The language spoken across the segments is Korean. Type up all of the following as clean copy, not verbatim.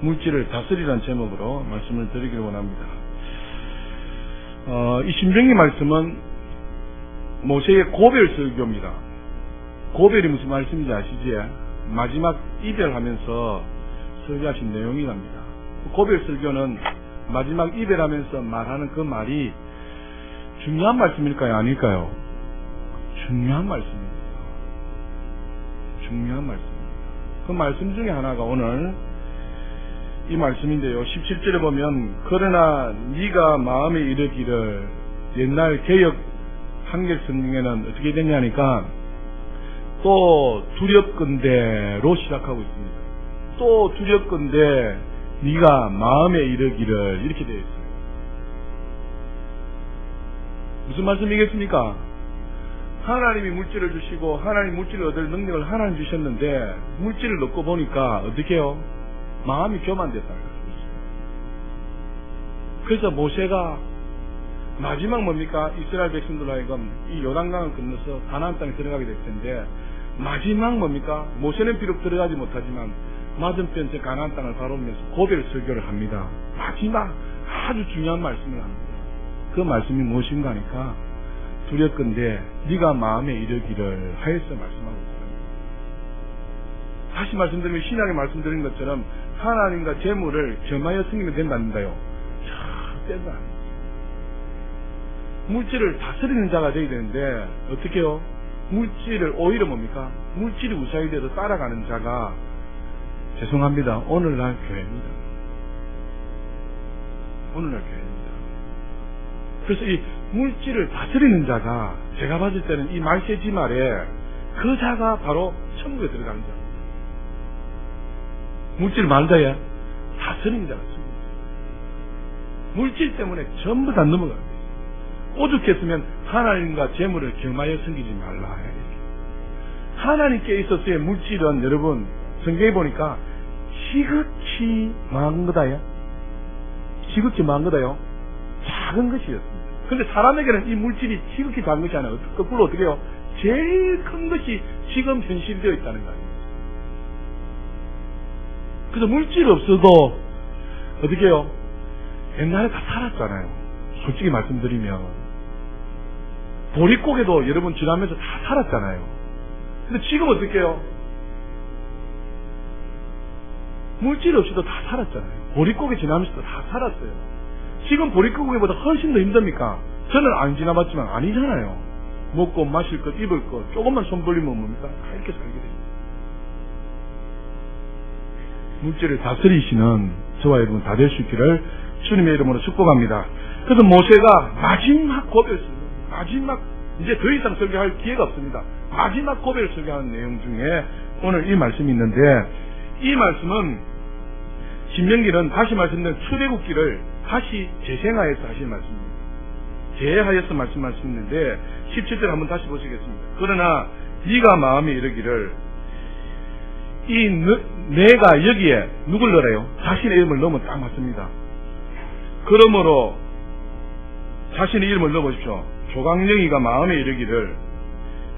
물질을 다스리라는 제목으로 말씀을 드리기를 원합니다. 이 신명기 말씀은 모세의 고별 설교입니다. 고별이 무슨 말씀인지 아시지? 마지막 이별하면서 설교하신 내용이랍니다. 고별 설교는 마지막 이별하면서 말하는 그 말이 중요한 말씀일까요? 아닐까요? 중요한 말씀입니다. 중요한 말씀입니다. 그 말씀 중에 하나가 오늘 이 말씀인데요. 17절에 보면 그러나 네가 마음에 이르기를, 옛날 개역 한글 성경에는 어떻게 되냐니까 또 두렵건대로 시작하고 있습니다. 또 두렵건대 네가 마음에 이르기를, 이렇게 되어 있어요. 무슨 말씀이겠습니까? 하나님이 물질을 주시고 하나님 물질을 얻을 능력을 하나님 주셨는데 물질을 넣고 보니까 어떻게 해요? 마음이 교만됐다는 것입니다. 그래서 모세가 마지막 뭡니까? 이스라엘 백성들로 하여금 이 요단강을 건너서 가나안 땅에 들어가게 될 텐데 마지막 뭡니까? 모세는 비록 들어가지 못하지만 맞은편 제 가나안 땅을 바라보면서 고별 설교를 합니다. 마지막 아주 중요한 말씀을 합니다. 그 말씀이 무엇인가 하니까 두렵건대 네가 마음에 이르기를 하여서 말씀하고 있습니다. 다시 말씀드리면 신약에 말씀드린 것처럼 하나님과 재물을 겸하여 섬기면 된다는가요? 절대로 아닙니다. 물질을 다스리는 자가 되어야 되는데 어떻게 해요? 물질을 오히려 뭡니까? 물질이 우상이 돼서 따라가는 자가 죄송합니다. 오늘날 교회입니다. 오늘날 교회입니다. 그래서 이 물질을 다스리는 자가 제가 봤을 때는 이 말세지 말에 그 자가 바로 천국에 들어가는 자. 물질 말자에 다스리는 자가 있습니다. 물질 때문에 전부 다 넘어갑니다. 오죽했으면 하나님과 재물을 겸하여 섬기지 말라. 하나님께 있어서의 물질은 여러분 성경에 보니까 지극히 망한 거다요. 지극히 망한 거다요. 작은 것이었습니다. 그런데 사람에게는 이 물질이 지극히 작은 것이 아니라 거꾸로 어떻게 해요? 제일 큰 것이 지금 현실이 되어 있다는 거예요. 그래서 물질 없어도 어떻게 해요? 옛날에 다 살았잖아요. 솔직히 말씀드리면 보릿고개도 여러분 지나면서 다 살았잖아요. 근데 지금 어떻게 해요? 물질 없이도 다 살았잖아요. 보릿고개 지나면서도 다 살았어요. 지금 보릿고개보다 훨씬 더 힘듭니까? 저는 안 지나봤지만 아니잖아요. 먹고 마실 것, 입을 것 조금만 손 벌리면 뭡니까? 다 이렇게 살게 됩니다. 물질을 다스리시는 저와 여러분 다 될 수 있기를 주님의 이름으로 축복합니다. 그래서 모세가 마지막 고백을 마지막 이제 더 이상 설교할 기회가 없습니다. 마지막 고백을 설교하는 내용 중에 오늘 이 말씀이 있는데 이 말씀은 신명기는 다시 말씀드린 출애굽기를 다시 재생하여서 하신 말씀입니다. 재하여서 말씀하시는데 17절 한번 다시 보시겠습니다. 그러나 네가 마음에 이르기를 내가 여기에 누굴 넣으래요? 자신의 이름을 넣으면 딱 맞습니다. 그러므로 자신의 이름을 넣어보십시오. 조강령이가 마음에 이르기를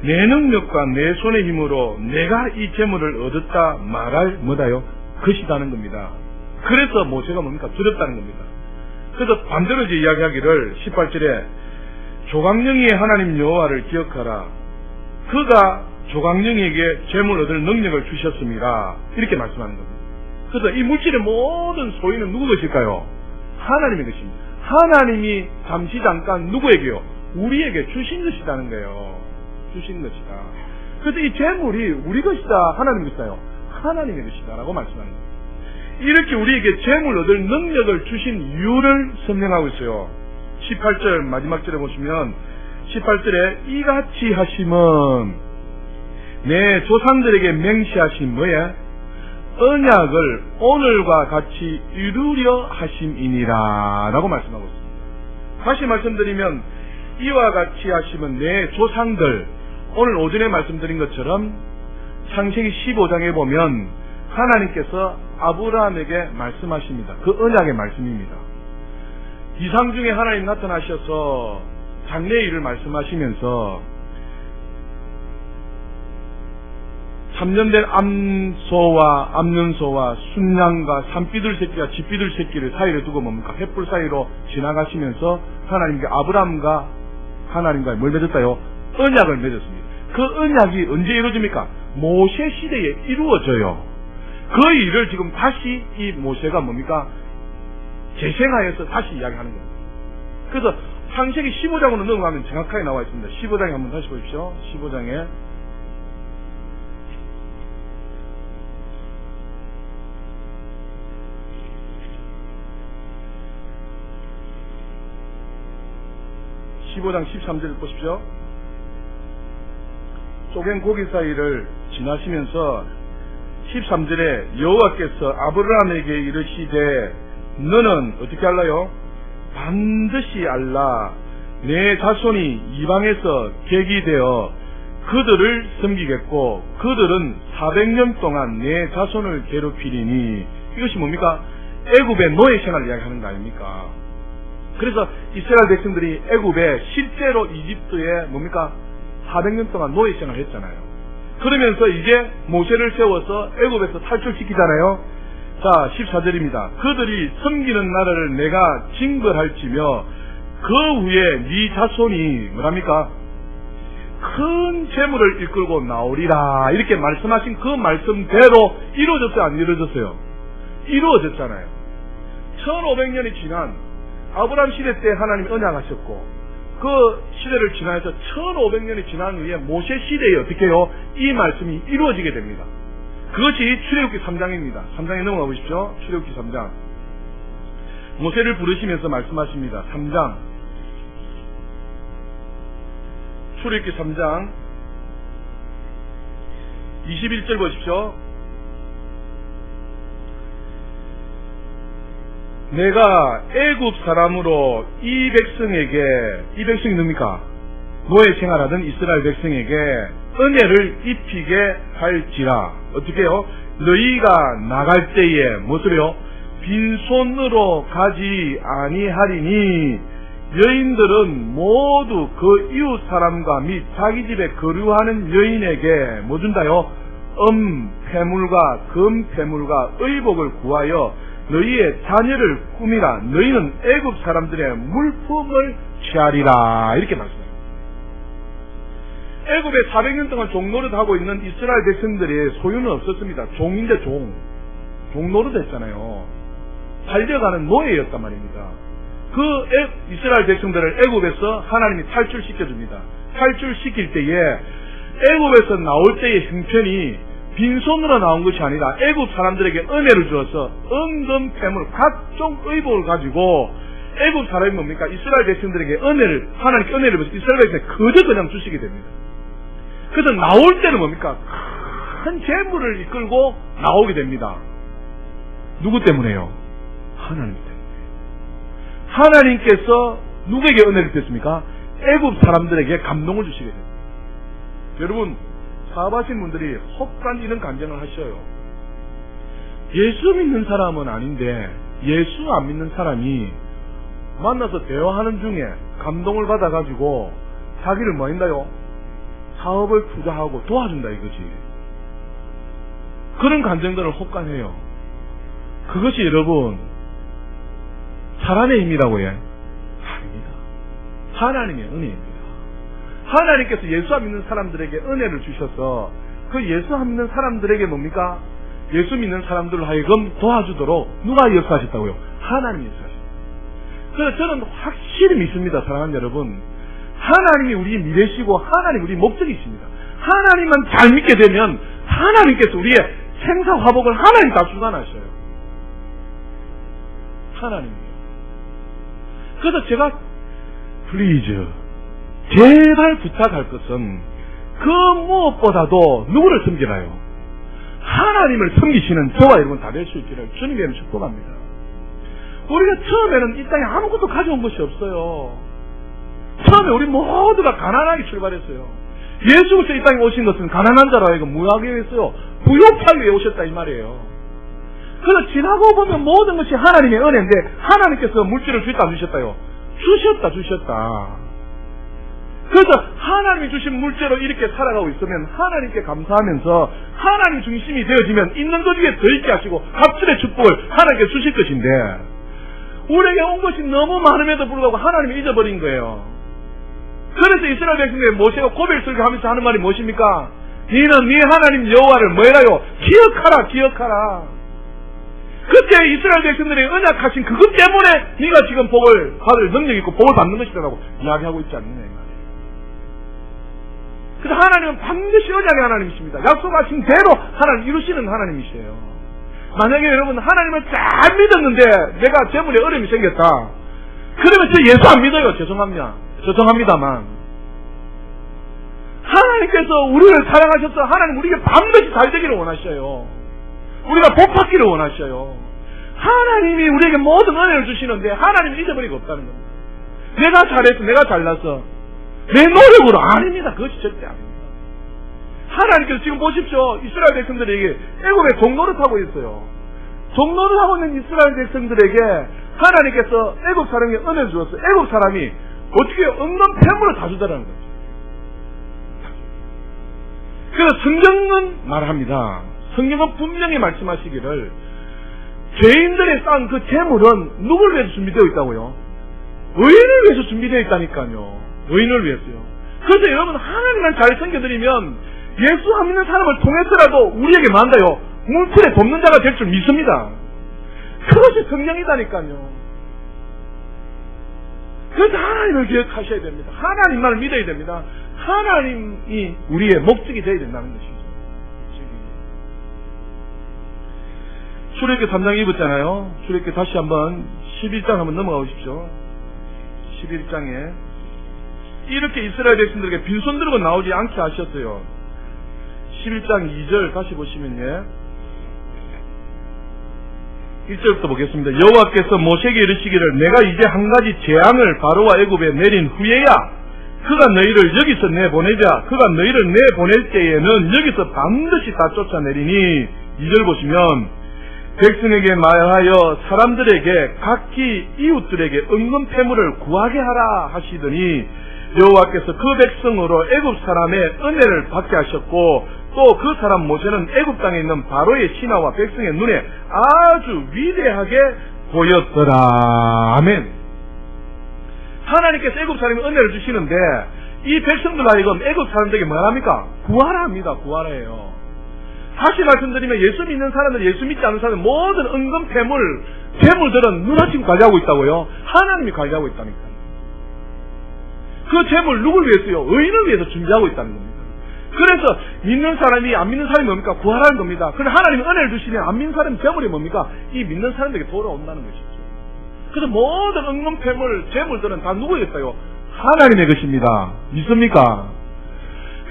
내 능력과 내 손의 힘으로 내가 이 재물을 얻었다 말할 뭐다요? 것이다는 겁니다. 그래서 모세가 뭡니까? 두렵다는 겁니다. 그래서 반대로 이제 이야기하기를 18절에 조강령이의 하나님 여호와를 기억하라. 그가 조강령에게 재물 얻을 능력을 주셨습니다. 이렇게 말씀하는 겁니다. 그래서 이 물질의 모든 소유는 누구 것일까요? 하나님의 것입니다. 하나님이 잠시 잠깐 누구에게요? 우리에게 주신 것이라는 거예요. 주신 것이다. 그래서 이 재물이 우리 것이다, 하나님 것이다요? 하나님의 것이다 라고 말씀하는 겁니다. 이렇게 우리에게 재물 얻을 능력을 주신 이유를 설명하고 있어요. 18절 마지막 절에 보시면 18절에 이같이 하심은 내 조상들에게 맹시하신 뭐에 언약을 오늘과 같이 이루려 하심이니라 라고 말씀하고 있습니다. 다시 말씀드리면 이와 같이 하심은 내 조상들, 오늘 오전에 말씀드린 것처럼 창세기 15장에 보면 하나님께서 아브라함에게 말씀하십니다. 그 언약의 말씀입니다. 이상 중에 하나님 나타나셔서 장래의 일을 말씀하시면서 3년 된 암소와 암년소와 순양과 산비둘 새끼와 쥐비둘 새끼를 사이에 두고 뭡니까? 횃불 사이로 지나가시면서 하나님께 아브라함과 하나님과 뭘 맺었다요? 언약을 맺었습니다. 그 언약이 언제 이루어집니까? 모세 시대에 이루어져요. 그 일을 지금 다시 이 모세가 뭡니까? 재생하여서 다시 이야기하는 겁니다. 그래서 창세기 15장으로 넘어가면 정확하게 나와 있습니다. 15장에 한번 다시 보십시오. 15장에 15장 13절을 보십시오. 쪼갠 고기 사이를 지나시면서 13절에 여호와께서 아브라함에게 이르시되 너는 어떻게 알라요? 반드시 알라. 내 자손이 이방에서 객이 되어 그들을 섬기겠고 그들은 400년 동안 내 자손을 괴롭히리니. 이것이 뭡니까? 애굽의 노예 생활을 이야기하는 거 아닙니까? 그래서 이스라엘 백성들이 애굽에 실제로 이집트에 뭡니까? 400년 동안 노예 생활을 했잖아요. 그러면서 이제 모세를 세워서 애굽에서 탈출시키잖아요. 자, 14절입니다. 그들이 섬기는 나라를 내가 징벌할지며 그 후에 네 자손이 뭐랍니까? 큰 재물을 이끌고 나오리라. 이렇게 말씀하신 그 말씀대로 이루어졌어요? 안 이루어졌어요? 이루어졌잖아요. 1500년이 지난 아브라함 시대 때 하나님이 언약하셨고 그 시대를 지나서 1500년이 지난 후에 모세 시대에 어떻게 해요? 이 말씀이 이루어지게 됩니다. 그것이 출애굽기 3장입니다. 3장에 넘어가 보십시오. 출애굽기 3장. 모세를 부르시면서 말씀하십니다. 3장. 출애굽기 3장 21절 보십시오. 내가 애굽 사람으로 이 백성에게, 이 백성이 누굽니까? 노예 생활하던 이스라엘 백성에게 은혜를 입히게 할지라. 어떻게 해요? 너희가 나갈 때에 무엇을요? 빈손으로 가지 아니하리니 여인들은 모두 그 이웃 사람과 및 자기 집에 거류하는 여인에게 뭐 준다요? 패물과 금 패물과 의복을 구하여 너희의 자녀를 꾸미라. 너희는 애굽 사람들의 물품을 취하리라. 이렇게 말씀해요. 애굽에 400년 동안 종노릇하고 있는 이스라엘 백성들의 소유는 없었습니다. 종인데 종노릇 했잖아요. 살려가는 노예였단 말입니다. 그 이스라엘 백성들을 애굽에서 하나님이 탈출시켜줍니다. 탈출시킬 때에 애굽에서 나올 때의 형편이 빈손으로 나온 것이 아니라 애굽 사람들에게 은혜를 주어서 은금 패물 각종 의복을 가지고 애굽 사람이 뭡니까? 이스라엘 백성들에게 하나님께 은혜를 주어서 이스라엘 백성에게 그저 그냥 주시게 됩니다. 그래서 나올 때는 뭡니까? 큰 재물을 이끌고 나오게 됩니다. 누구 때문에요? 하나님 때문에. 하나님께서 누구에게 은혜를 주셨습니까? 애굽 사람들에게 감동을 주시게 됩니다. 여러분, 사업하신 분들이 혹간 이런 간증을 하셔요. 예수 믿는 사람은 아닌데 예수 안 믿는 사람이 만나서 대화하는 중에 감동을 받아가지고 자기를 뭐 한다요? 사업을 투자하고 도와준다 이거지. 그런 간증들을 혹간해요. 그것이 여러분 사람의 힘이라고 해? 아닙니다. 하나님의 은혜입니다. 하나님께서 예수 안 믿는 사람들에게 은혜를 주셔서 그 예수 안 믿는 사람들에게 뭡니까? 예수 믿는 사람들을 하여금 도와주도록 누가 역사하셨다고요? 하나님이 역사하셨습니다. 그래서 저는 확실히 믿습니다. 사랑하는 여러분, 하나님이 우리의 미래시고 하나님 우리의 목적이십니다. 하나님만 잘 믿게 되면 하나님께서 우리의 생사화복을 하나님 다 주관하셔요. 하나님이요. 그래서 제가 플리즈 제발 부탁할 것은 그 무엇보다도 누구를 섬기나요? 하나님을 섬기시는 저와 여러분 다 될 수 있기를 주님의 축복합니다. 우리가 처음에는 이 땅에 아무것도 가져온 것이 없어요. 처음에 우리 모두가 가난하게 출발했어요. 예수께서 이 땅에 오신 것은 가난한 자로 하여금 무하게 했어요. 부욕하기 위해 오셨다 이 말이에요. 그래서 지나고 보면 모든 것이 하나님의 은혜인데 하나님께서 물질을 주셨다 안 주셨다요? 주셨다. 그래서 하나님이 주신 물질로 이렇게 살아가고 있으면 하나님께 감사하면서 하나님 중심이 되어지면 있는 것 중에 더 있게 하시고 갑절의 축복을 하나님께 주실 것인데, 우리에게 온 것이 너무 많음에도 불구하고 하나님이 잊어버린 거예요. 그래서 이스라엘 백성들이 모세가 고백 설교하면서 하는 말이 무엇입니까? 너는 네 하나님 여호와를 뭐라요? 기억하라, 기억하라. 그때 이스라엘 백성들이 언약하신 그것 때문에 네가 지금 복을 받을 능력이 있고 복을 받는 것이라고 이야기하고 있지 않느냐 이 말이에요. 그래서 하나님은 반드시 언약의 하나님이십니다. 약속하신 대로 하나님 이루시는 하나님이세요. 만약에 여러분 하나님을 잘 믿었는데 내가 재물에 어려움이 생겼다, 그러면 저 예수 안 믿어요. 죄송합니다만 하나님께서 우리를 사랑하셔서 하나님 우리에게 반드시 잘 되기를 원하셔요. 우리가 복 받기를 원하셔요. 하나님이 우리에게 모든 은혜를 주시는데 하나님이 잊어버리고 없다는 겁니다. 내가 잘해서, 내가 잘나서, 내 노력으로 아닙니다. 그것이 절대 아닙니다. 하나님께서 지금 보십시오. 이스라엘 백성들에게 애굽에 종노릇하고 있어요. 종노릇하고 있는 이스라엘 백성들에게 하나님께서 애굽 사람에게 은혜를 주었어요. 애굽 사람이 어떻게 없는 폐물을 다 주더라는 거죠. 그래서 성경은 말합니다. 성경은 분명히 말씀하시기를 죄인들의 쌓은 그 재물은 누굴 위해서 준비되어 있다고요? 의인을 위해서 준비되어 있다니까요. 의인을 위해서요. 그래서 여러분 하나님만 잘 섬겨드리면 예수 안 믿는 사람을 통해서라도 우리에게 만다요 물질에 돕는 자가 될 줄 믿습니다. 그것이 성령이다니까요. 그래서 하나님을 기억하셔야 됩니다. 하나님만을 믿어야 됩니다. 하나님이 우리의 목적이 되어야 된다는 것이죠. 출애굽기 3장 입었잖아요. 출애굽기 다시 한번 11장 한번 넘어가 보십시오. 11장에 이렇게 이스라엘 백성들에게 빈손 들고 나오지 않게 하셨어요. 11장 2절 다시 보시면요, 1절부터 보겠습니다. 여호와께서 모세에게 이르시기를 내가 이제 한 가지 재앙을 바로와 애굽에 내린 후에야 그가 너희를 여기서 내보내자. 그가 너희를 내보낼 때에는 여기서 반드시 다 쫓아내리니, 2절 보시면 백성에게 말하여 사람들에게 각기 이웃들에게 은금 패물을 구하게 하라 하시더니 여호와께서 그 백성으로 애굽 사람의 은혜를 받게 하셨고 또 그 사람 모세는 애굽 땅에 있는 바로의 신하와 백성의 눈에 아주 위대하게 보였더라. 아멘. 하나님께서 애굽 사람에 은혜를 주시는데 이 백성들 하여금 애굽 사람들에게 뭐랍니까? 구하라 합니다. 구하라예요. 다시 말씀드리면 예수 믿는 사람들, 예수 믿지 않는 사람들 모든 은금 재물들은 눈아침 관리하고 있다고요. 하나님이 관리하고 있다니까요. 그 재물 누굴 위해서요? 의인을 위해서 준비하고 있다는 겁니다. 그래서 믿는 사람이 안 믿는 사람이 뭡니까? 구하라는 겁니다. 그런데 하나님이 은혜를 주시면 안 믿는 사람 재물이 뭡니까? 이 믿는 사람들에게 돌아온다는 것이죠. 그래서 모든 은금 재물들은 다 누구였어요? 하나님의 것입니다. 믿습니까?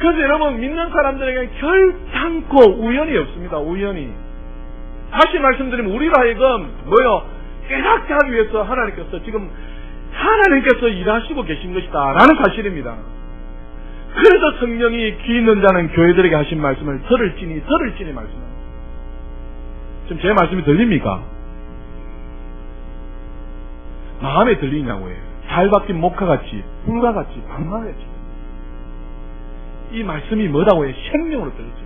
그래서 여러분 믿는 사람들에게 결단코 우연이 없습니다. 우연이. 다시 말씀드리면 우리가 하여금 깨닫게 하기 위해서 하나님께서 일하시고 계신 것이다 라는 사실입니다. 그래서 성령이 귀 있는 자는 교회들에게 하신 말씀을 들을지니 말씀합니다. 지금 제 말씀이 들립니까? 마음에 들리냐고요. 잘 박힌 목화같이 불과같이 방망이같이 이 말씀이 뭐라고 해요? 생명으로 들리죠.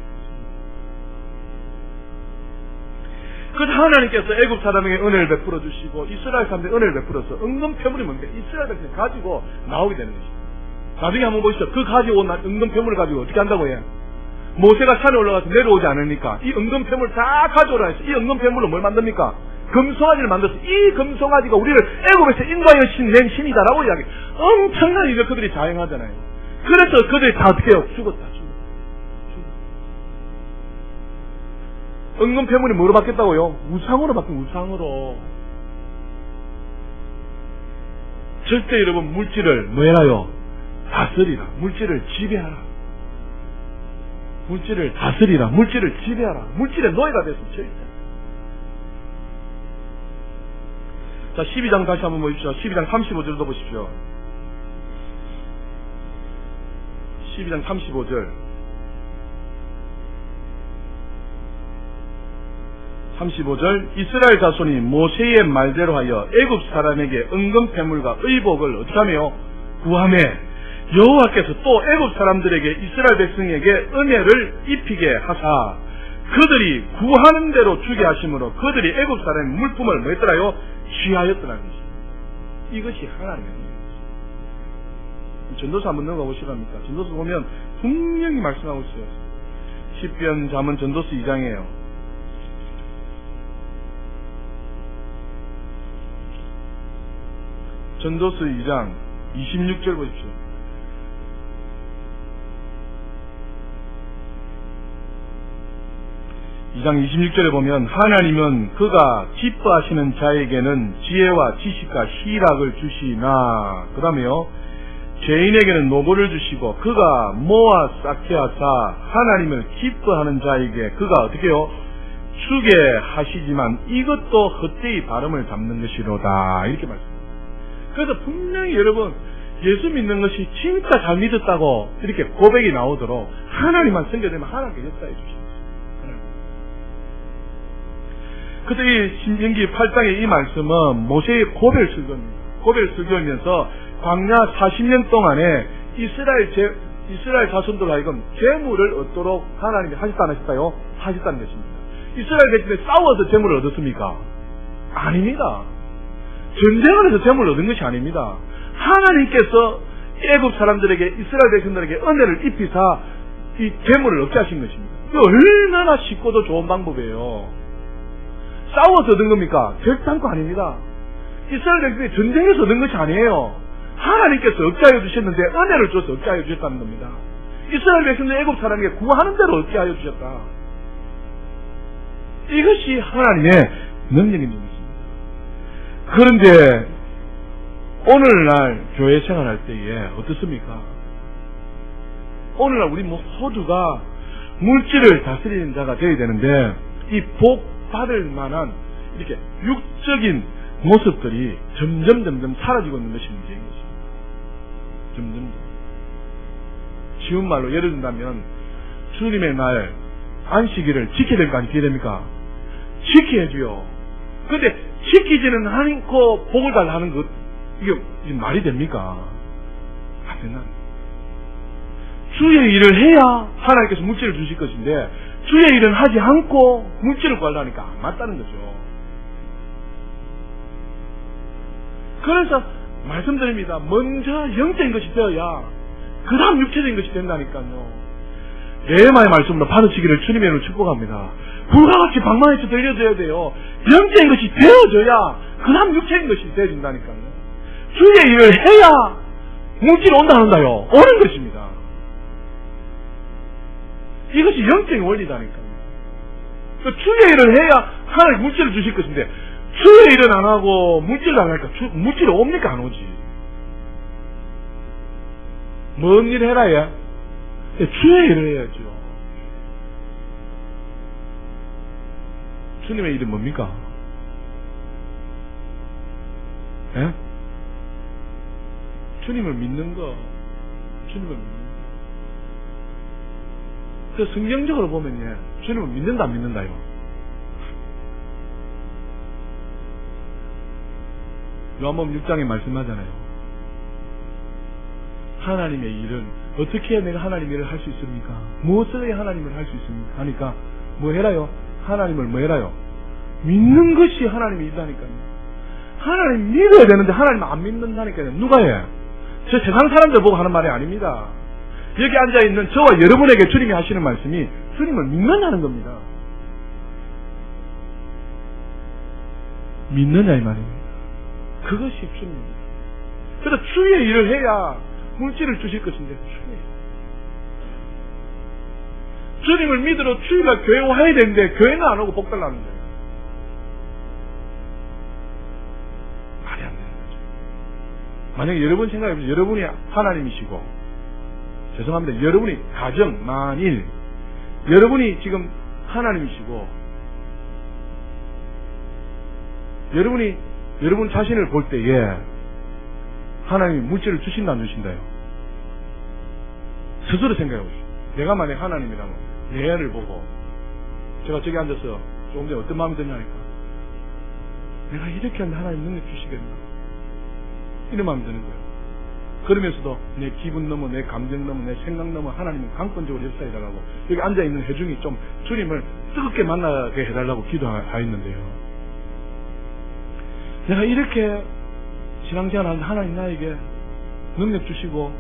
그래서 하나님께서 애굽 사람에게 은혜를 베풀어 주시고 이스라엘 사람들에게 은혜를 베풀어서 은금 폐물이 뭔데 이스라엘 백성이 가지고 나오게 되는 것입니다. 나중에 한번 보시죠. 그 가지고 온 은금 폐물을 가지고 어떻게 한다고 해요? 모세가 산에 올라가서 내려오지 않으니까 이 은금 폐물을 다 가져오라 해서 이 은금 폐물로 뭘 만듭니까? 금송아지를 만들어서 이 금송아지가 우리를 애굽에서 인도하여 낸 신이다라고 이야기. 엄청난 일을 그들이 자행하잖아요. 그래서 그들이 다 어떻게 해요? 죽었다. 은금 폐물이 뭐로 바뀌었다고요? 우상으로 바뀐 우상으로. 절대 여러분 물질을 뭐해라요? 다스리라. 물질을 지배하라. 물질을 다스리라. 물질을 지배하라. 물질의 노예가 됐어. 절대. 자, 12장 다시 한번 보십시오. 12장 35절도 보십시오. 12장 35절. 35절 이스라엘 자손이 모세의 말대로 하여 애굽 사람에게 은금 폐물과 의복을 어떻게 하며 구하매 여호와께서 또 애굽 사람들에게 이스라엘 백성에게 은혜를 입히게 하사 그들이 구하는 대로 주게 하심으로 그들이 애굽 사람의 물품을 뭐 했더라요? 취하였더라는 것입니다. 이것이 하나님의 은혜입니다. 전도서 한번 넘어가 보시랍니까? 전도서 보면 분명히 말씀하고 있어요. 시편, 잠언, 전도서 2장이에요. 전도서 2장 26절 보십시오. 2장 26절에 보면 하나님은 그가 기뻐하시는 자에게는 지혜와 지식과 희락을 주시나, 그 다음에요, 죄인에게는 노고를 주시고 그가 모아 쌓게 하사 하나님을 기뻐하는 자에게 그가 어떻게 해요? 주게 하시지만 이것도 헛되이 발음을 잡는 것이로다, 이렇게 말씀합니다. 그래서 분명히 여러분, 예수 믿는 것이 진짜 잘 믿었다고 이렇게 고백이 나오도록 하나님만 섬겨되면 하나님께 역사해 주십니다. 그래서 이 신명기 8장의 이 말씀은 모세의 고별 설교입니다. 고별 설교이면서 광야 40년 동안에 이스라엘 자손들 하여금 재물을 얻도록 하나님이 하셨다 안 하셨다요? 하셨다는 것입니다. 이스라엘 백성이 싸워서 재물을 얻었습니까? 아닙니다. 전쟁을 해서 재물을 얻은 것이 아닙니다. 하나님께서 애굽 사람들에게, 이스라엘 백성들에게 은혜를 입히사 이 재물을 얻게 하신 것입니다. 이거 얼마나 쉽고도 좋은 방법이에요. 싸워서 얻은 겁니까? 결단코 아닙니다. 이스라엘 백성이 전쟁에서 얻은 것이 아니에요. 하나님께서 얻게 하여 주셨는데 은혜를 줘서 얻게 하여 주셨다는 겁니다. 이스라엘 백성들 애굽 사람에게 구하는 대로 얻게 하여 주셨다. 이것이 하나님의 능력인 것입니다. 그런데 오늘날 교회 생활할 때에 어떻습니까? 오늘날 우리 모두가 물질을 다스리는 자가 되어야 되는데 이 복 받을 만한 이렇게 육적인 모습들이 점점 사라지고 있는 것이 문제인 것입니다. 점점. 쉬운 말로 예를 든다면 주님의 날 안식일을 지켜야 될까 안 지켜야 됩니까? 지켜야지요. 그런데 지키지는 않고 복을 달라는 것, 이게 말이 됩니까? 안 된다. 주의 일을 해야 하나님께서 물질을 주실 것인데 주의 일은 하지 않고 물질을 구하려니까 안 맞다는 거죠. 그래서 말씀드립니다. 먼저 영적인 것이 되어야 그 다음 육체적인 것이 된다니까요. 레마의 말씀으로 받으시기를 주님의 이름으로 축복합니다. 불과 같이 방망이쳐 들려줘야 돼요. 영적인 것이 되어져야 그 다음 육체적인 것이 되어진다니까요. 주의 일을 해야 물질이 온다 한다요. 오는 것입니다. 이것이 영적인 원리다니까요. 그러니까 주의 일을 해야 하나님 물질을 주실 것인데 주의 일은 안 하고 물질을 안 하니까 물질이 옵니까? 안 오지. 뭔 일을 해라 얘? 주의 일을 해야죠. 주님의 일은 뭡니까? 예? 주님을 믿는 거. 주님을 믿는 거. 그 성경적으로 보면 예, 주님을 믿는다 안 믿는다요? 요한복음 6장에 말씀하잖아요. 하나님의 일은 어떻게 해야 내가 하나님의 일을 할 수 있습니까? 무엇을 해야 하나님을 할 수 있습니까? 하니까 뭐 해라요? 하나님을 뭐 해라요? 믿는 것이 하나님이 있다니까요. 하나님 믿어야 되는데 하나님 안 믿는다니까요. 누가 해? 저 세상 사람들 보고 하는 말이 아닙니다. 여기 앉아있는 저와 여러분에게 주님이 하시는 말씀이 주님을 믿는다는 겁니다. 믿느냐 이 말입니다. 그것이 주님입니다. 그래서 주의 일을 해야 물질을 주실 것인데 주님을 믿으러 주일날 교회 와야 되는데 교회는 안 오고 복 달라는 거예요. 말이 안 되는 거죠. 만약에 여러분 생각해보세요. 여러분이 하나님이시고 죄송합니다. 여러분이 만일 여러분이 지금 하나님이시고 여러분 자신을 볼 때에 하나님이 물질을 주신다 안 주신다요? 스스로 생각해보시죠. 내가 만약 하나님이라면 내 애를 보고 제가 저기 앉아서 조금 전에 어떤 마음이 드냐니까 내가 이렇게 하면 하나님 능력 주시겠나? 이런 마음이 드는 거예요. 그러면서도 내 기분 넘어, 내 감정 넘어, 내 생각 넘어 하나님은 강권적으로 역사해달라고 여기 앉아있는 회중이 좀 주님을 뜨겁게 만나게 해달라고 기도하였는데요. 내가 이렇게 신앙생활하는데 하나님 나에게 능력 주시고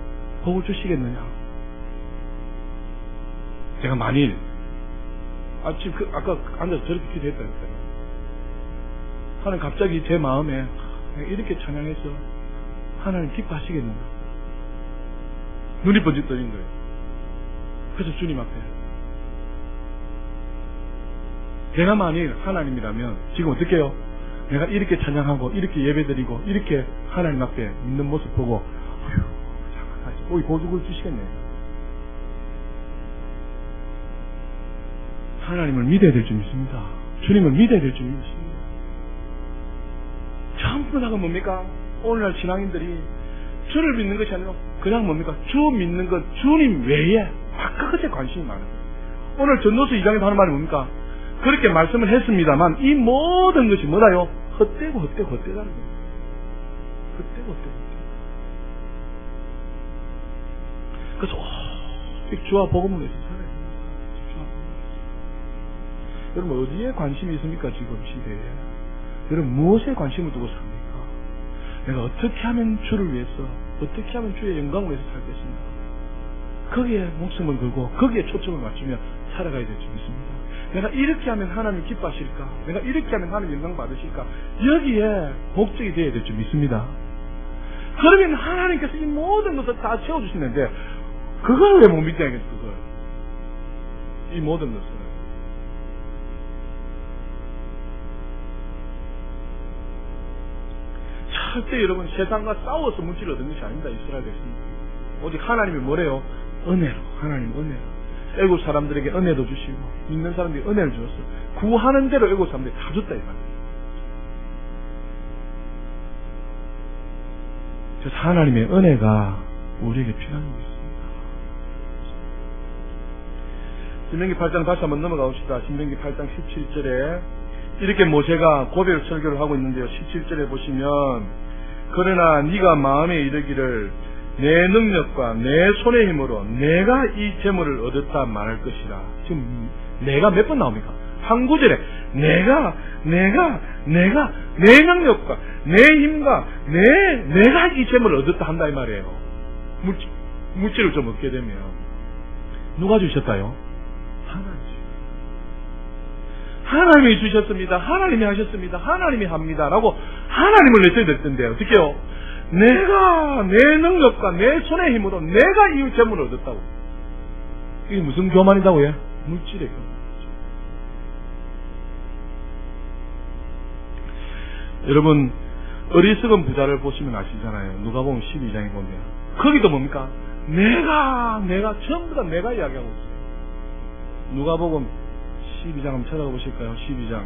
복을 주시겠느냐? 제가 만일 지금 아까 앉아서 저렇게 기도했다 했어요. 하나님 갑자기 제 마음에 이렇게 찬양해서 하나님 기뻐하시겠는가? 눈이 번쩍 떠진 거예요. 그래서 주님 앞에 내가 만일 하나님이라면 지금 어떻게 해요? 내가 이렇게 찬양하고 이렇게 예배드리고 이렇게 하나님 앞에 있는 모습 보고 어휴 보조를 주시겠네요. 하나님을 믿어야 될 줄 믿습니다. 주님을 믿어야 될 줄 믿습니다. 전부 다가 뭡니까? 오늘날 신앙인들이 주를 믿는 것이 아니라 그냥 뭡니까? 주 믿는 것 주님 외에 바깥에 관심이 많은 거예요. 오늘 전도서 2장에서 하는 말이 뭡니까? 그렇게 말씀을 했습니다만 이 모든 것이 뭐다요? 헛되고 헛되다는 거예요. 헛되고. 그래서 주와 복음을 위해서 살아야 됩니다. 여러분 어디에 관심이 있습니까? 지금 시대에 여러분 무엇에 관심을 두고 삽니까? 내가 어떻게 하면 주를 위해서 어떻게 하면 주의 영광을 위해서 살겠습니까? 거기에 목숨을 걸고 거기에 초점을 맞추며 살아가야 될 줄 믿습니다. 내가 이렇게 하면 하나님 기뻐하실까? 내가 이렇게 하면 하나님 영광 받으실까? 여기에 목적이 되어야 될 줄 믿습니다. 그러면 하나님께서 이 모든 것을 다 채워주시는데 그걸 왜 못 믿냐겠어? 그걸 이 모든 것을 절대 여러분 세상과 싸워서 물질을 얻은 것이 아닙니다. 이스라엘 백성입니다. 오직 하나님이 뭐래요? 은혜로. 하나님 은혜로. 애국 사람들에게 은혜도 주시고 믿는 사람들에게 은혜를 주었어요. 구하는 대로 애국 사람들이 다 줬다 이 말이에요. 그래서 하나님의 은혜가 우리에게 필요한 것입니다. 신명기 8장 다시 한번 넘어가 봅시다. 신명기 8장 17절에 이렇게 모세가 고백 설교를 하고 있는데요. 17절에 보시면 그러나 네가 마음에 이르기를 내 능력과 내 손의 힘으로 내가 이 재물을 얻었다 말할 것이라. 지금 내가 몇 번 나옵니까? 한 구절에 내가 내 능력과 내 힘과 내가 이 재물을 얻었다 한다 이 말이에요. 물질을 좀 얻게 되면 누가 주셨다요? 하나님이 주셨습니다. 하나님이 하셨습니다. 하나님이 합니다. 라고 하나님을 외쳐야 될 텐데 어떻게 해요? 내가 내 능력과 내 손의 힘으로 내가 이 재물을 얻었다고. 이게 무슨 교만이다고요? 물질의 교만. 여러분 어리석은 부자를 보시면 아시잖아요. 누가복음 12장에 보면 거기도 뭡니까? 내가 전부 다 내가 이야기하고 있어요. 누가복음 12장 한번 찾아가 보실까요? 12장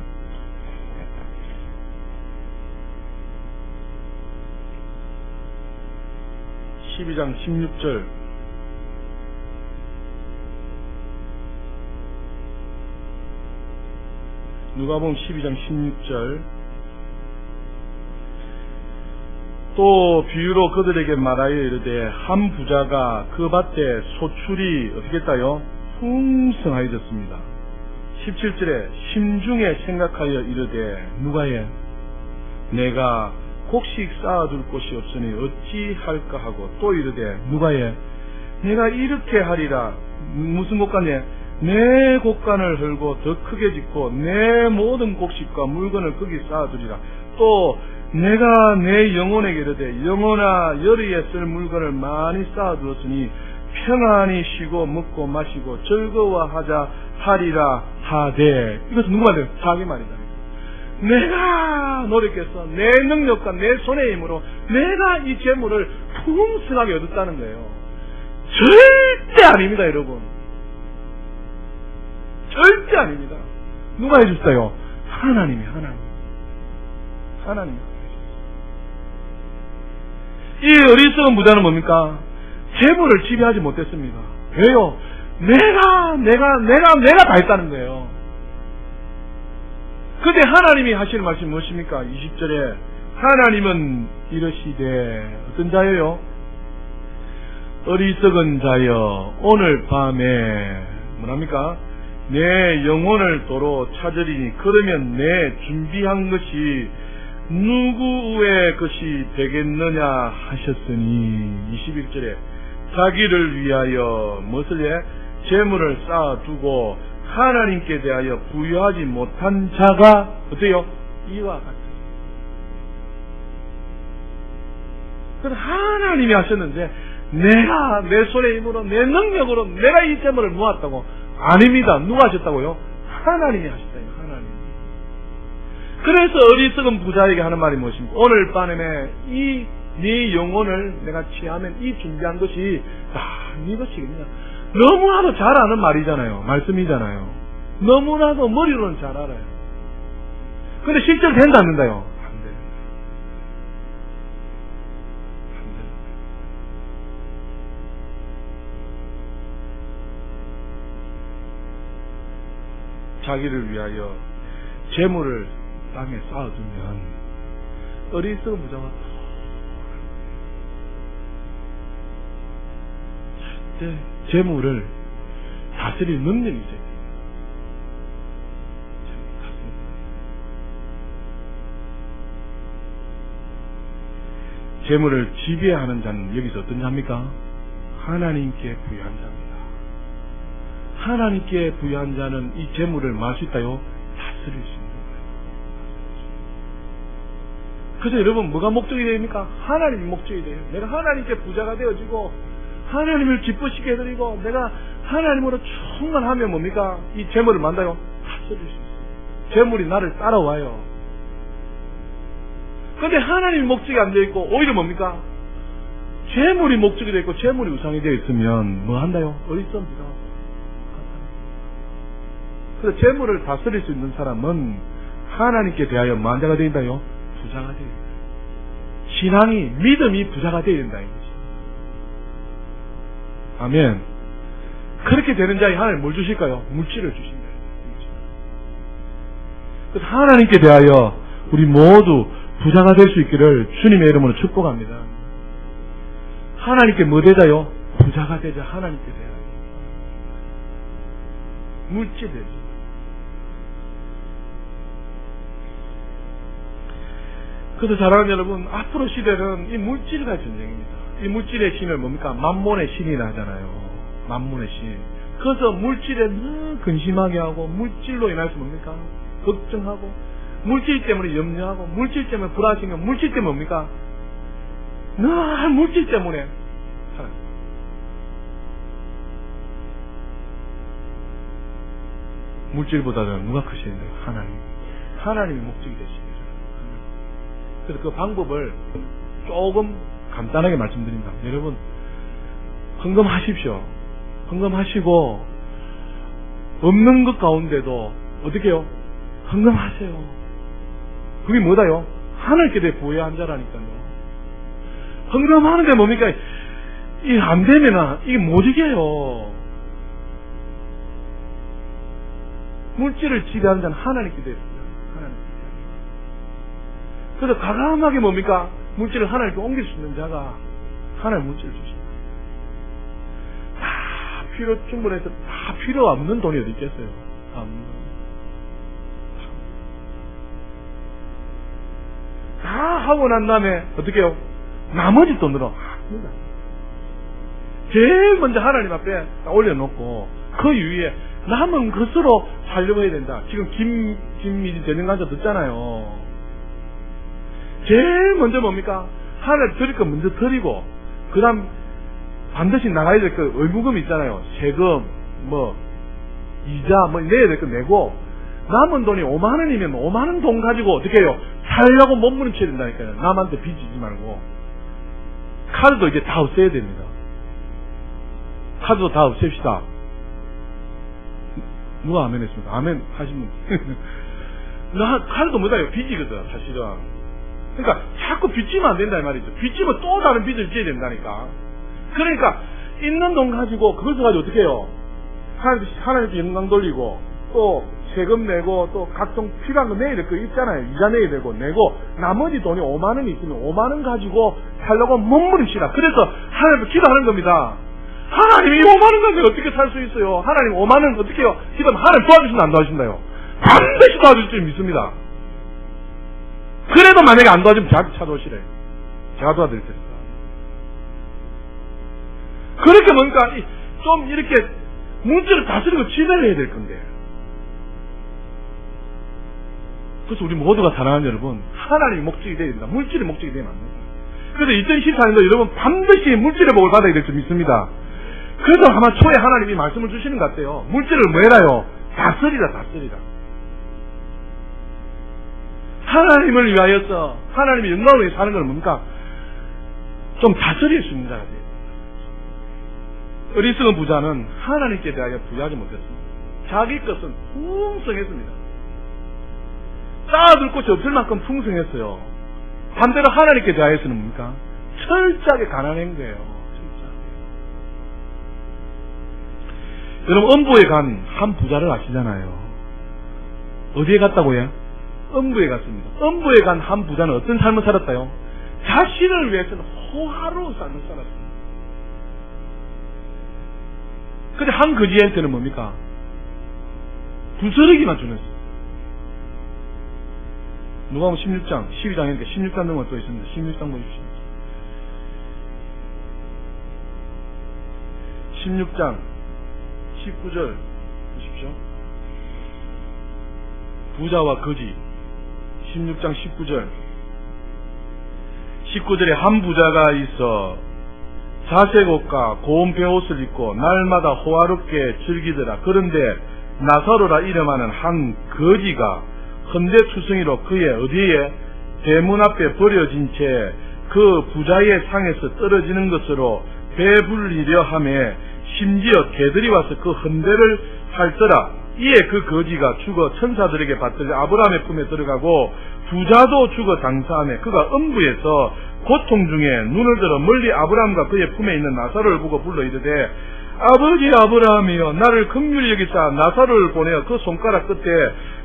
16절 누가복음 12장 16절 또 비유로 그들에게 말하여 이르되 한 부자가 그 밭에 소출이 어떻게 했다요? 풍성하여졌습니다. 17절에 심중에 생각하여 이르되 누가에 내가 곡식 쌓아둘 곳이 없으니 어찌할까 하고 또 이르되 누가에 내가 이렇게 하리라. 무슨 곡간에? 내 곡간을 헐고 더 크게 짓고 내 모든 곡식과 물건을 거기 쌓아두리라. 또 내가 내 영혼에게 이르되 영혼아 열의에 쓸 물건을 많이 쌓아두었으니 평안히 쉬고 먹고 마시고 즐거워하자 하리라 하되. 이것은 누가 돼요? 자기 말이다. 내가 노력해서 내 능력과 내 손의 힘으로 내가 이 재물을 풍성하게 얻었다는 거예요. 절대 아닙니다, 여러분. 절대 아닙니다. 누가 해줬어요? 하나님이. 이 어리석은 부자는 뭡니까? 재물을 지배하지 못했습니다. 왜요? 내가 다 했다는 거예요. 근데 하나님이 하시는 말씀이 무엇입니까? 20절에 하나님은 이러시되 어떤 자예요? 어리석은 자여 오늘 밤에 뭐랍니까? 내 영혼을 도로 찾으리니 그러면 내 준비한 것이 누구의 것이 되겠느냐 하셨으니 21절에 자기를 위하여 무엇을 해? 재물을 쌓아두고 하나님께 대하여 부여하지 못한 자가 어때요? 이와 같으니. 그건 하나님이 하셨는데 내가 내 손의 힘으로 내 능력으로 내가 이 재물을 모았다고? 아닙니다. 누가 하셨다고요? 하나님이 하셨다. 하나님. 그래서 어리석은 부자에게 하는 말이 무엇입니까? 오늘 밤에 네 영혼을 내가 취하면 이 준비한 것이 네 것이겠냐. 너무나도 잘 아는 말이잖아요. 말씀이잖아요. 너무나도 머리로는 잘 알아요. 근데 실제로 된다 안 된다요? 안 돼요. 안 돼요. 자기를 위하여 재물을 땅에 쌓아두면 어리석은 부자가 절대 재물을 다스릴 능력이 있어요. 재물을 지배하는 자는 여기서 어떤 자입니까? 하나님께 부여한 자입니다. 하나님께 부여한 자는 이 재물을 뭐 할 수 있다요? 다스릴 수 있는 거예요. 그래서 여러분 뭐가 목적이 됩니까? 하나님이 목적이 돼요. 내가 하나님께 부자가 되어지고 하나님을 기쁘시게 해드리고 내가 하나님으로 충만하면 뭡니까? 이 재물을 만다요? 다스릴 수 있어요. 재물이 나를 따라와요. 근데 하나님이 목적이 안 되어 있고 오히려 뭡니까? 재물이 목적이 되어 있고 재물이 우상이 되어 있으면 뭐 한다요? 어리석습니다. 그래서 재물을 다스릴 수 있는 사람은 하나님께 대하여 만자가 된다요? 부자가 되어야 된다. 신앙이 믿음이 부자가 되어야 된다. 아멘. 그렇게 되는 자에 하나님 뭘 주실까요? 물질을 주신다. 그래서 하나님께 대하여 우리 모두 부자가 될 수 있기를 주님의 이름으로 축복합니다. 하나님께 뭐 되자요? 부자가 되자. 하나님께 대하여 물질 되자. 그래서 사랑하는 여러분, 앞으로 시대는 이 물질과의 전쟁입니다. 이 물질의 신을 뭡니까? 만몬의 신이라 하잖아요. 만몬의 신. 그래서 물질에 늘 근심하게 하고 물질로 인해서 뭡니까? 걱정하고 물질 때문에 염려하고 물질 때문에 불안하시면 물질 때문에 뭡니까? 늘 물질 때문에 살아요. 물질보다는 누가 크시는데요? 하나님. 하나님이 목적이 되시니다. 그래서 그 방법을 조금 간단하게 말씀드립니다. 여러분, 헌금하십시오. 헌금하시고 없는 것 가운데도 어떻게 해요? 헌금하세요. 그게 뭐다요? 하늘께 대해 부여한 자라니까요. 헌금하는데 뭡니까? 이게 안 되면 이게 못이게요. 물질을 지배하는 자는 하나님께 대해 하나님께 대해. 그래서 과감하게 뭡니까? 물질을 하나님께 옮길 수 있는 자가 하나님 물질을 주십니다. 다 필요 충분해서 다 필요 없는 돈이 어디 있겠어요? 다 없는 돈. 다 하고 난 다음에 어떻게 해요? 나머지 돈으로 합니다. 제일 먼저 하나님 앞에 올려놓고 그 위에 남은 것으로 살려고 해야 된다. 지금 김미진 재능 강좌 듣잖아요. 제일 먼저 뭡니까? 하나님 드릴 거 먼저 드리고 그 다음 반드시 나가야 될 그 의무금 있잖아요. 세금 이자 내야 될 거 내고 남은 돈이 5만 원이면 5만 원 돈 가지고 어떻게 해요? 살려고 몸부림쳐야 된다니까요. 남한테 빚지지 말고. 카드도 이제 다 없애야 됩니다. 카드도 다 없앱시다. 누가 아멘 했습니까? 아멘 하시면. 카드도 뭐다요? 빚이거든, 사실은. 그러니까 자꾸 빚지면 안 된다 이 말이죠. 빚지면 또 다른 빚을 져야 된다니까. 그러니까 있는 돈 가지고 그것을 가지고 어떻게 해요? 하나님께 영광 돌리고 또 세금 내고 또 각종 필요한 거 내야 될 거 있잖아요. 이자 내야 되고 내고 나머지 돈이 5만 원이 있으면 5만 원 가지고 살려고 몸부림치라. 그래서 하나님 기도하는 겁니다. 하나님이 5만원 가지고 어떻게 살 수 있어요? 하나님 5만원 어떻게 해요? 기도하면 하나님 도와주신다 안 도와주신다요? 반드시 도와줄 줄 믿습니다. 그래도 만약에 안 도와주면 저한테 찾아오시래. 제가 도와드릴 테니까. 그렇게 뭔가 좀 이렇게 문제를 다스리고 지배를 해야 될 건데. 그래서 우리 모두가 사랑하는 여러분, 하나님이 목적이 되어야 됩니다. 물질이 목적이 되면 안 됩니다. 그래서 2014년도 여러분 반드시 물질의 복을 받아야 될 줄 믿습니다. 그래서 아마 초에 하나님이 말씀을 주시는 것 같아요. 물질을 뭐 해라요? 다스리라, 다스리라. 하나님을 위하여서 하나님의 영광을 위해 사는 건 뭡니까? 좀 다스릴 수 있는 자가 돼요. 어리석은 부자는 하나님께 대하여 부유하지 못했습니다. 자기 것은 풍성했습니다. 쌓아둘 곳이 없을 만큼 풍성했어요. 반대로 하나님께 대하여서는 뭡니까? 철저하게 가난한 거예요. 철저하게. 여러분, 음부에 간 한 부자를 아시잖아요. 어디에 갔다고요? 음부에 갔습니다. 음부에 간 한 부자는 어떤 삶을 살았다요? 자신을 위해서는 호화로운 삶을 살았습니다. 근데 한 거지한테는 뭡니까? 부스러기만 주는 거예요. 누가복음 16장, 12장이니까 16장 넘어 또 있습니다. 16장 보십시오. 16장 19절 보십시오. 부자와 거지. 16장 19절. 19절에 한 부자가 있어 자색 옷과 고운 베옷을 입고 날마다 호화롭게 즐기더라. 그런데 나사로라 이름하는 한 거지가 헌대투성이로 그의 어디에 대문 앞에 버려진 채 그 부자의 상에서 떨어지는 것으로 배불리려 하며 심지어 개들이 와서 그 헌대를 핥더라. 이에 그 거지가 죽어 천사들에게 받들려 아브라함의 품에 들어가고 부자도 죽어 장사하며 그가 음부에서 고통 중에 눈을 들어 멀리 아브라함과 그의 품에 있는 나사로를 보고 불러 이르되 아버지 아브라함이여 나를 긍휼히 여기사 나사로를 보내어 그 손가락 끝에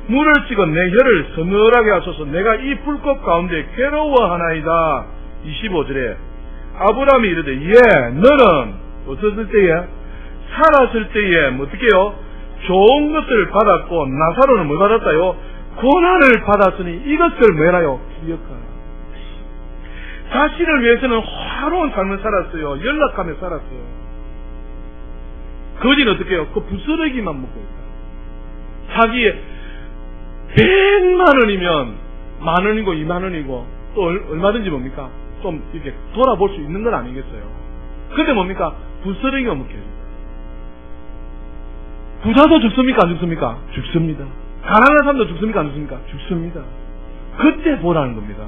물을 찍어 내 혀를 서늘하게 하소서. 내가 이 불꽃 가운데 괴로워하나이다. 25절에 아브라함이 이르되 너는 어떻을 때에 살았을 때에 어떻게 해요? 좋은 것을 받았고 나사로는 뭘 받았다요? 고난을 받았으니 이것을 뭐라요? 기억하라. 자신을 위해서는 화로운 삶을 살았어요. 연락하며 살았어요. 거지는 어떻게 해요? 그 부스러기만 먹고 있다. 자기의 100만 원이면 만 원이고 2만 원이고 또 얼마든지 뭡니까? 좀 이렇게 돌아볼 수 있는 건 아니겠어요? 근데 뭡니까? 부스러기가 먹혀요. 부자도 죽습니까? 안 죽습니까? 죽습니다. 가난한 사람도 죽습니까? 안 죽습니까? 죽습니다. 그때 보라는 겁니다.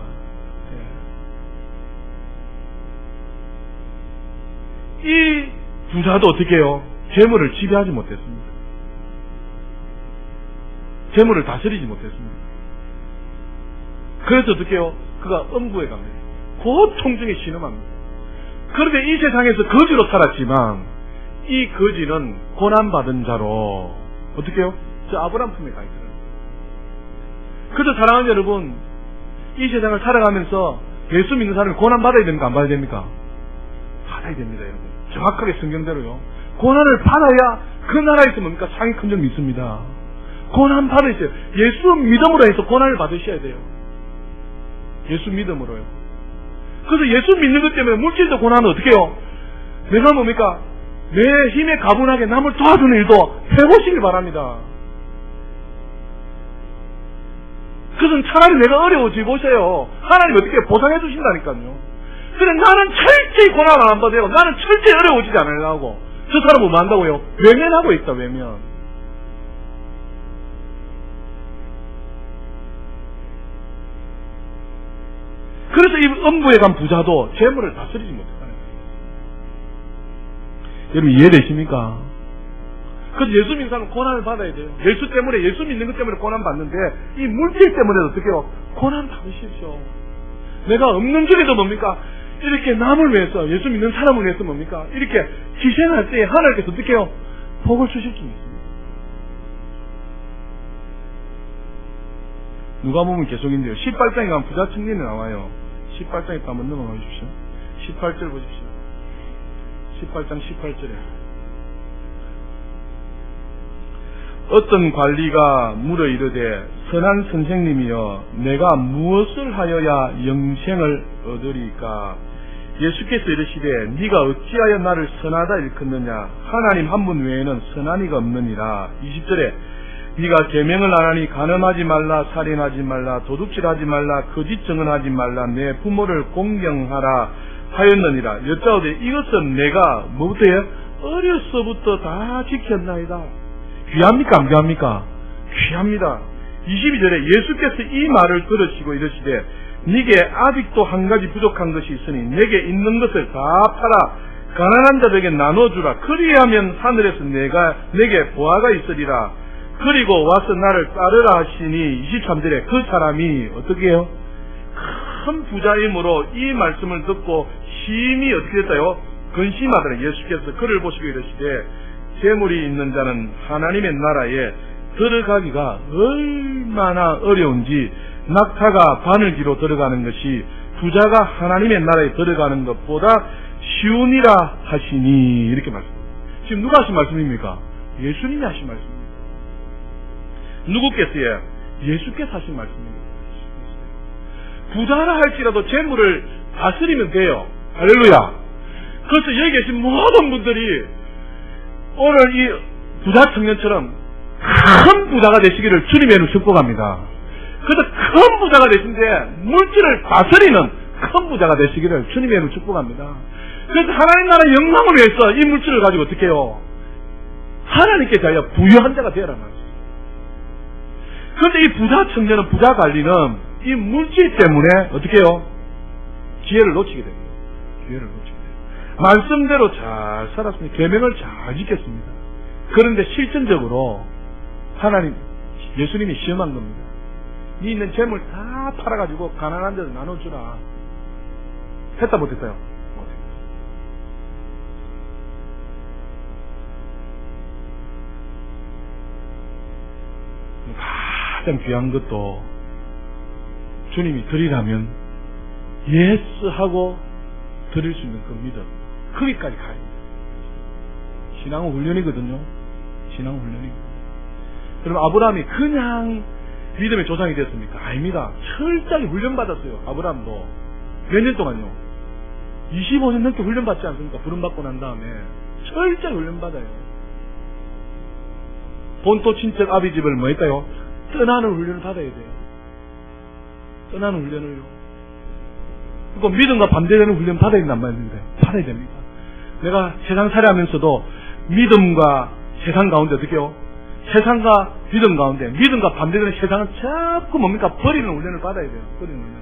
이 부자도 어떻게 해요? 재물을 지배하지 못했습니다. 재물을 다스리지 못했습니다. 그래서 어떻게 해요? 그가 음부에 갑니다. 고통 중에 신음합니다. 그런데 이 세상에서 거지로 살았지만 이 거지는 고난받은 자로 어떻게 해요? 저 아브라함 품에 가 있더라고요. 그래서 사랑하는 여러분, 이 세상을 살아가면서 예수 믿는 사람이 고난받아야 됩니까? 안 받아야 됩니까? 받아야 됩니다, 여러분. 정확하게 성경대로요. 고난을 받아야 그 나라에서 뭡니까? 상이 큰 줄 믿습니다. 고난 받으세요. 예수 믿음으로 해서 고난을 받으셔야 돼요. 예수 믿음으로요. 그래서 예수 믿는 것 때문에 물질적 고난은 어떻게 해요? 내가 뭡니까? 내 힘에 가분하게 남을 도와주는 일도 해보시길 바랍니다. 그것은 차라리 내가 어려워지 보세요. 하나님 어떻게 보상해 주신다니까요. 그래 나는 철저히 고난을 안 받아요. 나는 철저히 어려워지지 않으려고. 저 사람은 뭐 한다고요? 외면하고 있다, 외면. 그래서 이 음부에 간 부자도 재물을 다스리지 못했다는 거예요. 여러분 이해되십니까? 그래서 예수 믿는 사람은 고난을 받아야 돼요. 예수 때문에, 예수 믿는 것 때문에 고난 받는데 이 물질 때문에 어떻게 해요? 고난 받으십시오. 내가 없는 중에도 뭡니까? 이렇게 남을 위해서, 예수 믿는 사람을 위해서 뭡니까? 이렇게 희생할 때 하나님께서 어떻게 해요? 복을 주실 줄 있습니다. 누가 보면 계속인데요. 18장에 가면 부자 청년이 나와요. 18장에 또 한번 넘어가 주십시오. 18절 보십시오. 18장 18절에 어떤 관리가 물어 이르되 선한 선생님이여 내가 무엇을 하여야 영생을 얻으리까? 예수께서 이르시되 네가 어찌하여 나를 선하다 일컫느냐? 하나님 한 분 외에는 선한 이가 없느니라. 20절에 네가 계명을 안 하니 간음하지 말라, 살인하지 말라, 도둑질하지 말라, 거짓 증언하지 말라, 내 부모를 공경하라 하였느니라. 여짜오되 이것은 내가 뭐부터요? 어려서부터 다 지켰나이다. 귀합니까 안 귀합니까? 귀합니다. 22절에 예수께서 이 말을 들으시고 이르시되 네게 아직도 한 가지 부족한 것이 있으니 내게 있는 것을 다 팔아 가난한 자들에게 나눠주라. 그리하면 하늘에서 내게 보화가 있으리라. 그리고 와서 나를 따르라 하시니 23절에 그 사람이 어떻게 해요? 큰 부자임으로 이 말씀을 듣고 심히 어떻게 됐어요? 근심하더라. 예수께서 그를 보시고 이르시되 재물이 있는 자는 하나님의 나라에 들어가기가 얼마나 어려운지 낙타가 바늘기로 들어가는 것이 부자가 하나님의 나라에 들어가는 것보다 쉬우니라 하시니 이렇게 말씀합니다. 지금 누가 하신 말씀입니까? 예수님이 하신 말씀입니다. 누구께서요? 예수께서 하신 말씀입니다. 부자라 할지라도 재물을 다스리면 돼요. 할렐루야. 그래서 여기 계신 모든 분들이 오늘 이 부자 청년처럼 큰 부자가 되시기를 주님의 이름으로 축복합니다. 그래서 큰 부자가 되신데 물질을 다스리는 큰 부자가 되시기를 주님의 이름으로 축복합니다. 그래서 하나님 나라 영광을 위해서 이 물질을 가지고 어떻게 해요? 하나님께 대하여 부유한 자가 되어라 말이에요. 그런데 이 부자 청년은, 부자 관리는 이 물질 때문에 어떻게 해요? 기회를 놓치게 됩니다. 기회를 놓치게 돼요. 말씀대로 잘 살았습니다. 계명을 잘 지켰습니다. 그런데 실전적으로 하나님, 예수님이 시험한 겁니다. 네 있는 재물 다 팔아가지고 가난한 데도 나눠주라. 했다 못했어요? 가장 귀한 것도 주님이 드리라면 예스 하고 드릴 수 있는 그 믿음, 거기까지 가야 됩니다. 신앙은 훈련이거든요. 신앙은 훈련이거든요. 그럼 아브라함이 그냥 믿음의 조상이 됐습니까? 아닙니다. 철저하게 훈련받았어요. 아브라함도 몇 년 동안요? 25년 넘게 훈련받지 않습니까? 부름받고 난 다음에 철저하게 훈련받아요. 본토 친척 아비 집을 뭐 했다요? 떠나는 훈련을 받아야 돼요. 떠나는 훈련을요. 그리고 믿음과 반대되는 훈련 받아야 된단 말인데 받아야 됩니다. 내가 세상 살아가면서도 믿음과 세상 가운데 어떻게 해요? 세상과 믿음 가운데, 믿음과 반대되는 세상은 자꾸 뭡니까? 버리는 훈련을 받아야 돼요. 버리는 훈련.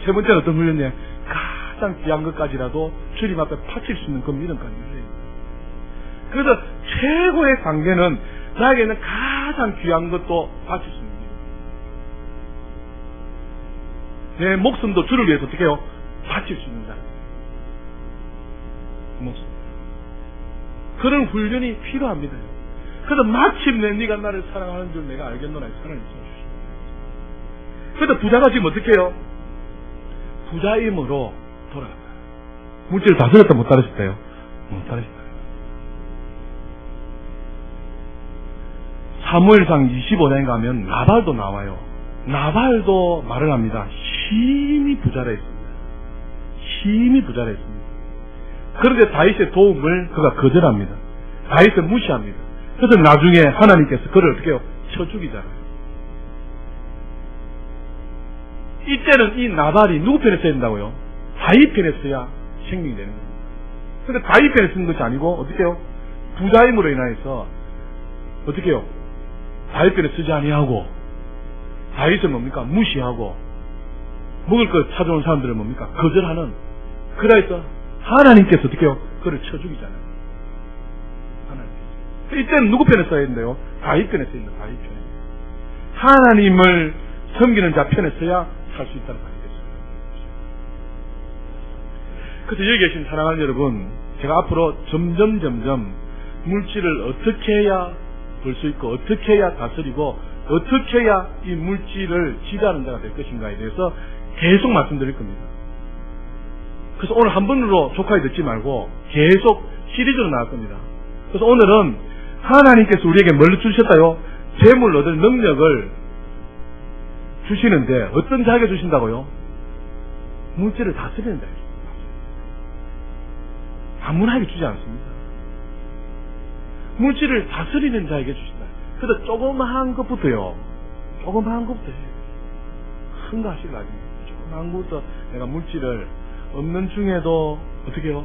세 번째는 어떤 훈련이에요? 가장 귀한 것까지라도 주님 앞에 바칠 수 있는 그 믿음까지 훈련이에요. 그래서 최고의 관계는 나에게는 가장 귀한 것도 바칠 수 있는 믿음. 내 목숨도 주를 위해서 어떻게 해요? 바칠 수 있는 자. 목숨. 그런 훈련이 필요합니다. 그래서 마침내 네가 나를 사랑하는 줄 내가 알겠노라 하나님 써주십니다. 그래서 부자가 지금 어떻게 해요? 부자임으로 돌아간다. 물질을 다스렸다 못 다르셨대요? 못 다르셨다. 사무엘상 25장에 가면 나발도 나와요. 나발도 말을 합니다. 심히 부자라 했습니다. 심히 부자라 했습니다. 그런데 다윗의 도움을 그가 거절합니다. 다윗을 무시합니다. 그래서 나중에 하나님께서 그를 어떻게 해요? 쳐 죽이잖아요. 이때는 이 나발이 누구 편에 써야 된다고요? 다윗 편에 써야 생명이 되는 겁니다. 그런데 다윗 편에 쓰는 것이 아니고 어떻게 해요? 부자임으로 인하여서 어떻게 해요? 다윗 편에 쓰지 아니하고 다윗을 뭡니까? 무시하고 먹을 것 찾아온 사람들을 뭡니까? 거절하는. 그래서 하나님께서 어떻게 해요? 그를 쳐 죽이잖아요. 하나님께서. 이때는 누구 편에 써야 된대요? 다윗 편에 써야 된다. 다윗 편에. 하나님을 섬기는 자 편에 써야 살 수 있다는 말이겠어요. 그래서 여기 계신 사랑하는 여러분, 제가 앞으로 점점 물질을 어떻게 해야 벌 수 있고 어떻게 해야 다스리고 어떻게 해야 이 물질을 지배하는 자가 될 것인가에 대해서 계속 말씀드릴 겁니다. 그래서 오늘 한 번으로 족하게 듣지 말고 계속 시리즈로 나갈 겁니다. 그래서 오늘은 하나님께서 우리에게 뭘 주셨다요? 재물 얻을 능력을 주시는데 어떤 자에게 주신다고요? 물질을 다스리는 자에게 주십니다. 아무나에게 주지 않습니다. 물질을 다스리는 자에게 주신다. 그래서 조그마한 것부터요. 조그마한 것부터 해요. 큰 거 하시길 아닙니다. 조그마한 것부터 내가 물질을 없는 중에도 어떻게 해요?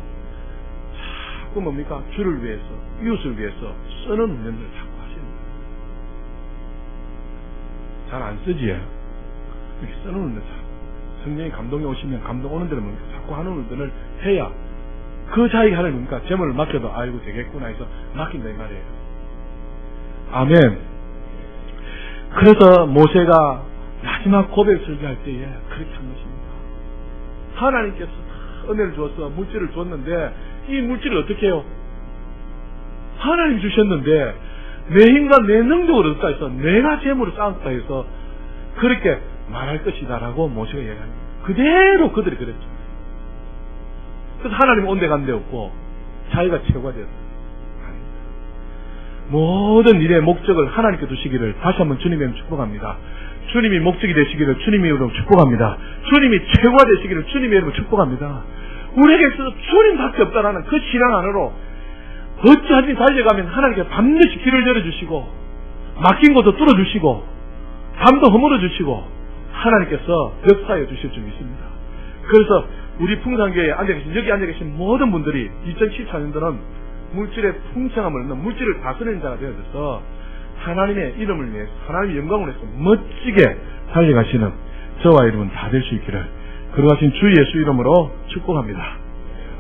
자꾸 뭡니까? 주를 위해서, 이웃을 위해서 쓰는 운전을 자꾸 하시는 거예요. 잘 안 쓰지요? 이렇게 쓰는 운전 성령이 감동이 오시면 감동 오는 대로 뭡니까? 자꾸 하는 운전을 해야 그 자에게 하는 뭡니까? 재물을 맡겨도 아이고 되겠구나 해서 맡긴다 이 말이에요. 아멘. 그래서 모세가 마지막 고백 설교할 때에 그렇게 한 것입니다. 하나님께서 은혜를 주어서 물질을 줬는데 이 물질을 어떻게 해요? 하나님 주셨는데 내 힘과 내 능력으로 얻었다 해서 내가 재물을 쌓았다 해서 그렇게 말할 것이다라고 모세가 얘기합니다. 그대로 그들이 그랬죠. 그래서 하나님 온데간데 없고 자기가 최고가 되었어요. 모든 일의 목적을 하나님께 두시기를 다시 한번 주님의 이름 축복합니다. 주님이 목적이 되시기를 주님의 이름으로 축복합니다. 주님이 최고가 되시기를 주님의 이름으로 축복합니다. 우리에게 있어서 주님밖에 없다라는 그 신앙 안으로 어찌하든지 달려가면 하나님께 반드시 길을 열어주시고 막힌 곳도 뚫어주시고 담도 허물어주시고 하나님께서 역사해 주실 줄 믿습니다. 그래서 우리 풍산교회에 앉아계신 여기 앉아계신 모든 분들이 2014년도는 물질의 풍성함을 얻는 물질을 다스리는 자가 되어져서 하나님의 이름을 위해서 하나님의 영광을 위해서 멋지게 달려가시는 저와 여러분 다 될 수 있기를 그러하신 주 예수 이름으로 축복합니다.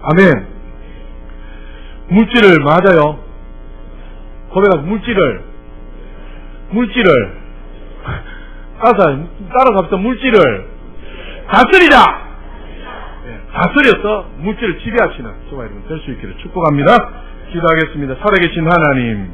아멘. 물질을 맞아요. 고백하고 물질을 따라갑시다. 물질을 다스리자. 다스려서 물질을 지배하시는 저와 여러분 될 수 있기를 축복합니다. 기도하겠습니다. 살아계신 하나님,